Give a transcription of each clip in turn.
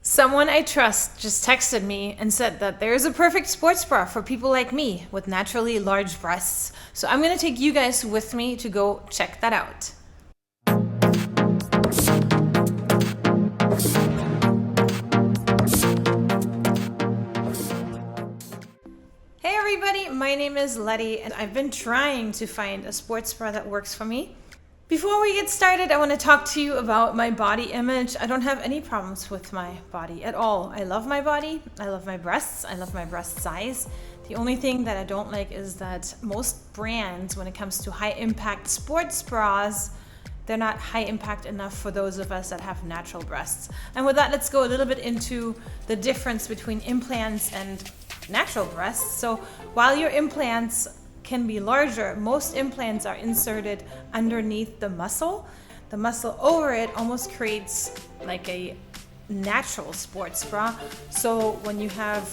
Someone I trust just texted me and said that there is a perfect sports bra for people like me with naturally large breasts. So I'm going to take you guys with me to go check that out. Hey everybody, my name is Letty and I've been trying to find a sports bra that works for me. Before we get started, I want to talk to you about my body image. I don't have any problems with my body at all. I love my body. I love my breasts. I love my breast size. The only thing that I don't like is that most brands, when it comes to high impact sports bras, they're not high impact enough for those of us that have natural breasts. And with that, let's go a little bit into the difference between implants and natural breasts. So while your implants can be larger, most implants are inserted underneath the muscle. The muscle over it almost creates like a natural sports bra. So when you have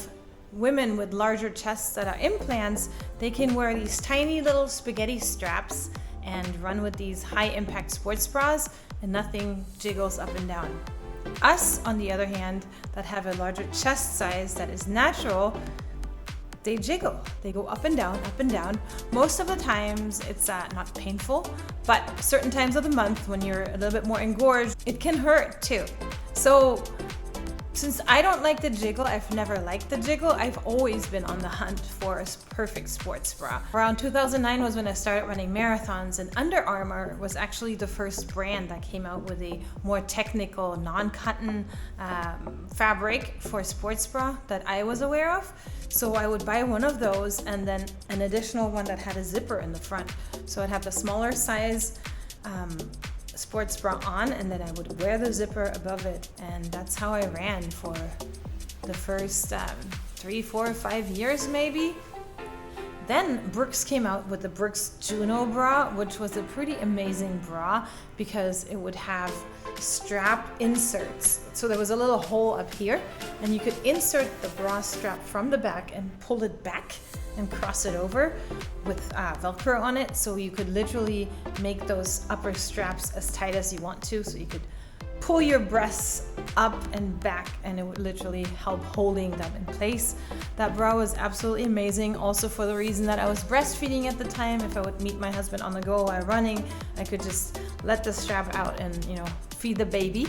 women with larger chests that are implants, they can wear these tiny little spaghetti straps and run with these high impact sports bras and nothing jiggles up and down. Us, on the other hand, that have a larger chest size that is natural, they jiggle. They go up and down, up and down. Most of the times it's not painful, but certain times of the month when you're a little bit more engorged, it can hurt too. So since I don't like the jiggle, I've never liked the jiggle, I've always been on the hunt for a perfect sports bra. Around 2009 was when I started running marathons, and Underarmour was actually the first brand that came out with a more technical, non-cotton fabric for a sports bra that I was aware of. So I would buy one of those and then an additional one that had a zipper in the front. So I'd have the smaller size sports bra on, and then I would wear the zipper above it, and that's how I ran for the first 3, 4, 5 years maybe. Then Brooks came out with the Brooks Juno bra, which was a pretty amazing bra because it would have strap inserts. So there was a little hole up here and you could insert the bra strap from the back and pull it back and cross it over with Velcro on it. So you could literally make those upper straps as tight as you want to. So you could pull your breasts up and back and it would literally help holding them in place. That bra was absolutely amazing. Also for the reason that I was breastfeeding at the time. If I would meet my husband on the go while running, I could just let the strap out and, feed the baby.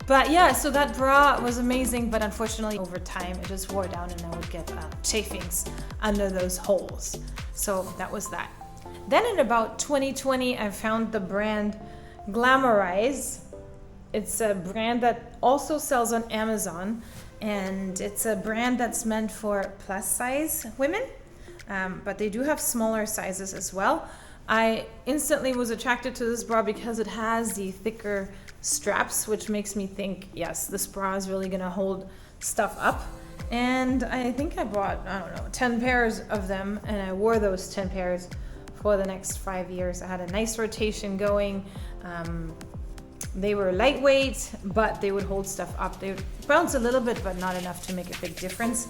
But yeah, so that bra was amazing, but unfortunately over time it just wore down and I would get chafings under those holes. So that was that. Then in about 2020, I found the brand Glamorise. It's a brand that also sells on Amazon, and it's a brand that's meant for plus size women, but they do have smaller sizes as well. I instantly was attracted to this bra because it has the thicker straps, which makes me think, yes, this bra is really gonna hold stuff up. And I think I bought, 10 pairs of them, and I wore those 10 pairs for the next 5 years. I had a nice rotation going. They were lightweight, but they would hold stuff up. They would bounce a little bit, but not enough to make a big difference.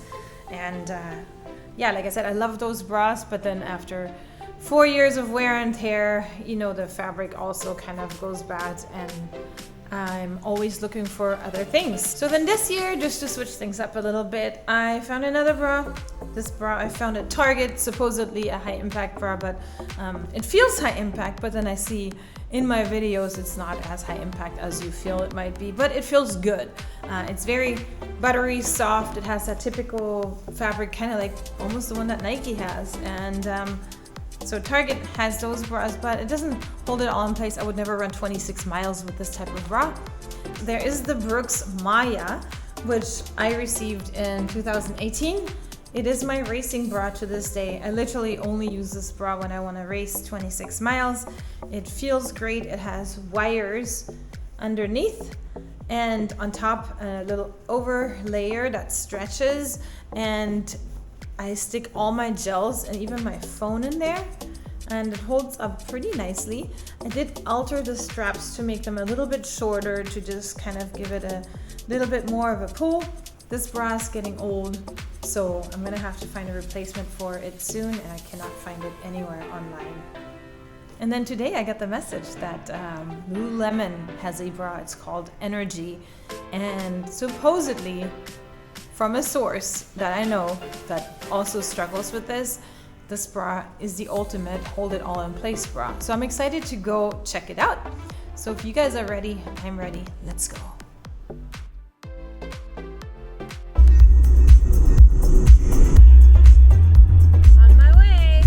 And yeah, like I said, I love those bras, but then after 4 years of wear and tear, the fabric also kind of goes bad, and I'm always looking for other things. So then this year, just to switch things up a little bit, I found another bra. This bra I found at Target, supposedly a high impact bra, but it feels high impact, but then I see in my videos it's not as high impact as you feel it might be, but it feels good. It's very buttery, soft. It has that typical fabric, kind of like almost the one that Nike has. And so Target has those bras, but it doesn't hold it all in place. I would never run 26 miles with this type of bra. There is the Brooks Maia, which I received in 2018. It is my racing bra to this day. I literally only use this bra when I want to race 26 miles. It feels great. It has wires underneath, and on top a little over layer that stretches, and I stick all my gels and even my phone in there, and it holds up pretty nicely. I did alter the straps to make them a little bit shorter to just kind of give it a little bit more of a pull. This bra is getting old, so I'm gonna have to find a replacement for it soon, and I cannot find it anywhere online. And then today I got the message that Lululemon has a bra. It's called Energy, And supposedly, from a source that I know that also struggles with this bra is the ultimate hold it all in place bra. So I'm excited to go check it out. So if you guys are ready, I'm ready. Let's go. On my way.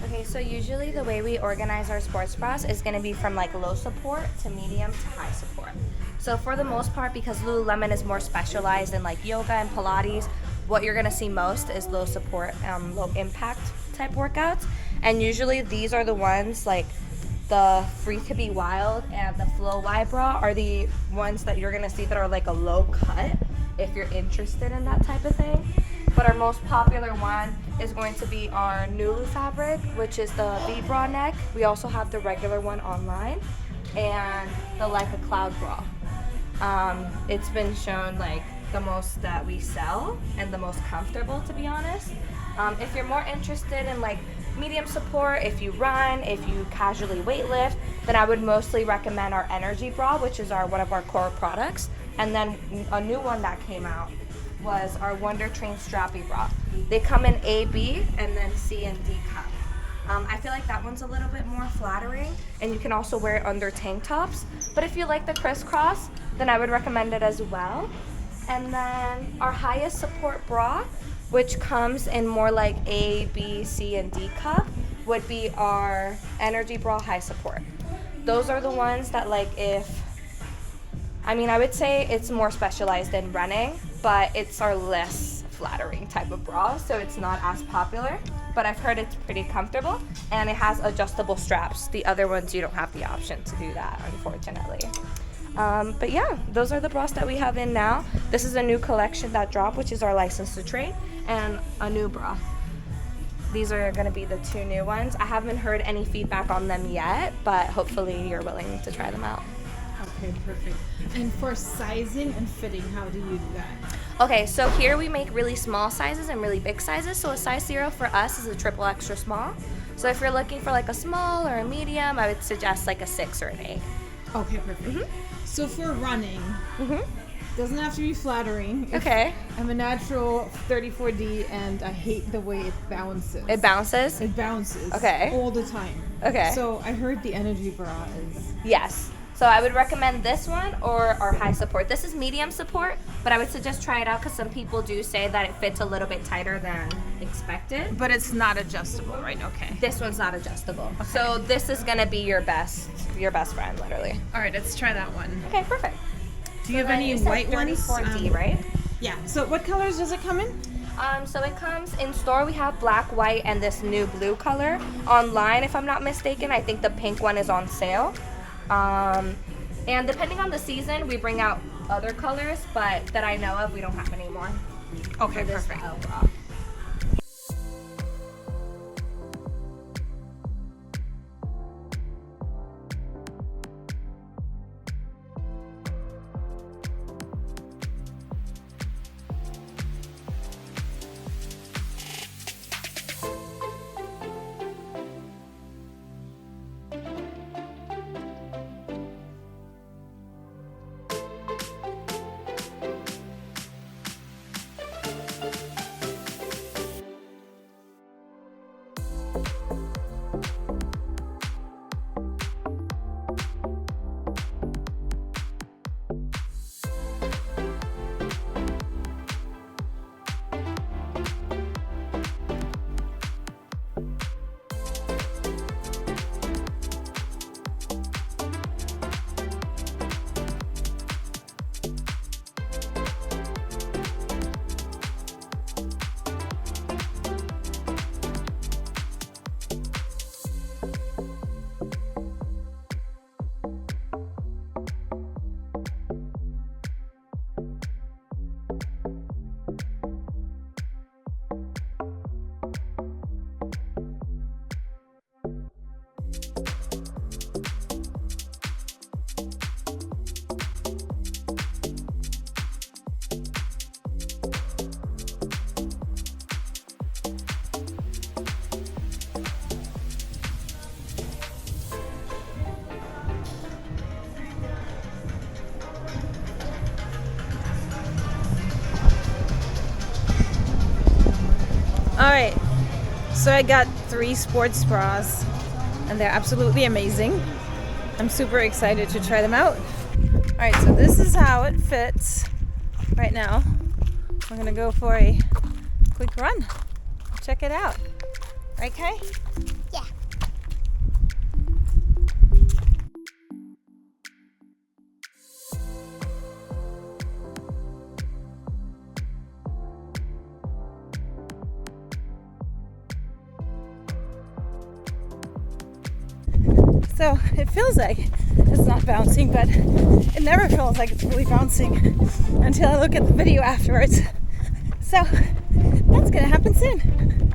Okay, so usually the way we organize our sports bras is going to be from like low support to medium to high support. So for the most part, because Lululemon is more specialized in like yoga and Pilates, what you're going to see most is low support, low impact type workouts. And usually these are the ones like the Free to Be Wild and the Flow Y bra are the ones that you're going to see that are like a low cut if you're interested in that type of thing. But our most popular one is going to be our Nulu fabric, which is the V-bra neck. We also have the regular one online, and the Like a Cloud bra. It's been shown like the most that we sell and the most comfortable, to be honest. If you're more interested in like medium support, if you run, if you casually weightlift, then I would mostly recommend our Energy Bra, which is one of our core products. And then a new one that came out was our Wonder Train Strappy Bra. They come in A, B, and then C and D cup. I feel like that one's a little bit more flattering, and you can also wear it under tank tops. But if you like the crisscross, then I would recommend it as well. And then our highest support bra, which comes in more like A, B, C, and D cup, would be our Energy Bra High Support. Those are the ones that I would say it's more specialized in running, but it's our less flattering type of bra, so it's not as popular. But I've heard it's pretty comfortable, and it has adjustable straps. The other ones, you don't have the option to do that, unfortunately. But yeah, those are the bras that we have in now. This is a new collection that dropped, which is our License to Train, and a new bra. These are going to be the two new ones. I haven't heard any feedback on them yet, but hopefully you're willing to try them out. Okay, perfect. And for sizing and fitting, how do you do that? Okay, so here we make really small sizes and really big sizes. So a size 0 for us is a triple extra small. So if you're looking for like a small or a medium, I would suggest like a 6 or an 8. Okay, perfect. Mm-hmm. So for running, doesn't have to be flattering. Okay. I'm a natural 34D, and I hate the way it bounces. It bounces? It bounces. Okay. All the time. Okay. So I heard the Energy Bra is... Yes. So I would recommend this one or our high support. This is medium support, but I would suggest try it out because some people do say that it fits a little bit tighter than expected. But it's not adjustable, right? Okay. This one's not adjustable. Okay. So this is gonna be your best friend, literally. All right, let's try that one. Okay, perfect. Do you have any white ones? 34D, right? Yeah. So what colors does it come in? So it comes in store. We have black, white, and this new blue color. Online, if I'm not mistaken, I think the pink one is on sale. And depending on the season, we bring out other colors, but that I know of, we don't have any more. Okay, perfect. Alright, so I got 3 sports bras and they're absolutely amazing. I'm super excited to try them out. Alright, so this is how it fits right now. We're gonna go for a quick run. Check it out. Right, Kai? Yeah. So it feels like it's not bouncing, but it never feels like it's really bouncing until I look at the video afterwards. So that's gonna happen soon.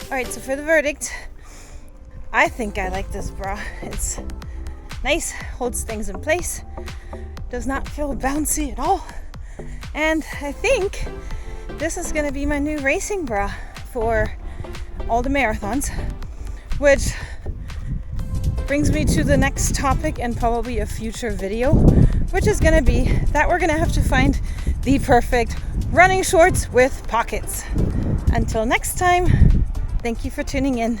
Alright, so for the verdict, I think I like this bra. It's nice, holds things in place, does not feel bouncy at all, and I think this is going to be my new racing bra for all the marathons, which brings me to the next topic and probably a future video, which is going to be that we're going to have to find the perfect running shorts with pockets. Until next time, thank you for tuning in.